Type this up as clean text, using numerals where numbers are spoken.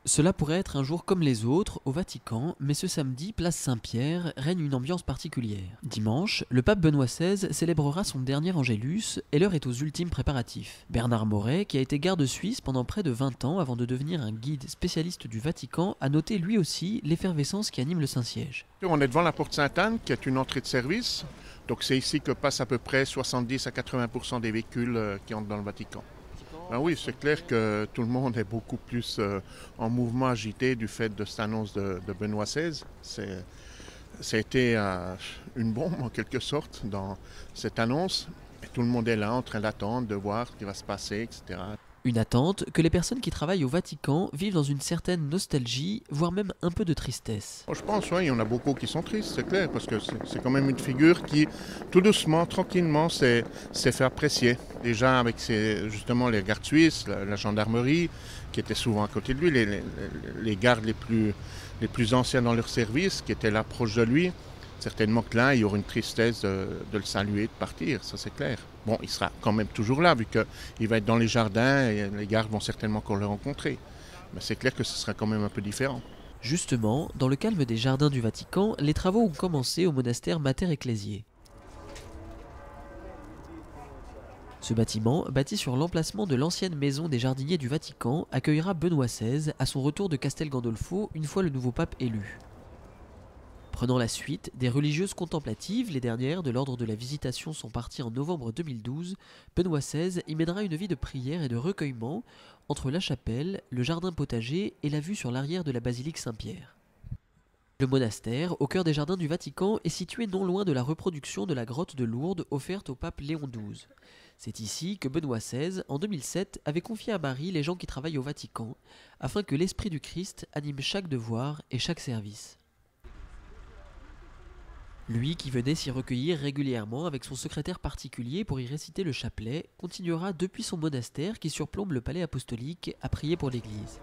Cela pourrait être un jour comme les autres au Vatican, mais ce samedi, place Saint-Pierre, règne une ambiance particulière. Dimanche, le pape Benoît XVI célébrera son dernier Angélus et l'heure est aux ultimes préparatifs. Bernard Moret, qui a été garde suisse pendant près de 20 ans avant de devenir un guide spécialiste du Vatican, a noté lui aussi l'effervescence qui anime le Saint-Siège. On est devant la porte Sainte-Anne, qui est une entrée de service. Donc c'est ici que passent à peu près 70 à 80% des véhicules qui entrent dans le Vatican. Ah oui, c'est clair que tout le monde est beaucoup plus en mouvement agité du fait de cette annonce de Benoît XVI. Ça a été une bombe en quelque sorte dans cette annonce. Et tout le monde est là en train d'attendre, de voir ce qui va se passer, etc. Une attente que les personnes qui travaillent au Vatican vivent dans une certaine nostalgie, voire même un peu de tristesse. Je pense, oui, il y en a beaucoup qui sont tristes, c'est clair, parce que c'est quand même une figure qui, tout doucement, tranquillement, s'est fait apprécier. Déjà avec justement les gardes suisses, la gendarmerie, qui était souvent à côté de lui, les gardes les plus anciens dans leur service, qui étaient là proches de lui. Certainement que là, il y aura une tristesse de le saluer, de partir, ça c'est clair. Bon, il sera quand même toujours là, vu qu'il va être dans les jardins et les gardes vont certainement encore le rencontrer. Mais c'est clair que ce sera quand même un peu différent. Justement, dans le calme des jardins du Vatican, les travaux ont commencé au monastère Mater Ecclesiae. Ce bâtiment, bâti sur l'emplacement de l'ancienne maison des jardiniers du Vatican, accueillera Benoît XVI à son retour de Castel Gandolfo une fois le nouveau pape élu. Prenant la suite, des religieuses contemplatives, les dernières de l'ordre de la Visitation sont parties en novembre 2012, Benoît XVI y mènera une vie de prière et de recueillement entre la chapelle, le jardin potager et la vue sur l'arrière de la basilique Saint-Pierre. Le monastère, au cœur des jardins du Vatican, est situé non loin de la reproduction de la grotte de Lourdes offerte au pape Léon XII. C'est ici que Benoît XVI, en 2007, avait confié à Marie les gens qui travaillent au Vatican, afin que l'Esprit du Christ anime chaque devoir et chaque service. Lui, qui venait s'y recueillir régulièrement avec son secrétaire particulier pour y réciter le chapelet, continuera depuis son monastère qui surplombe le palais apostolique à prier pour l'Église.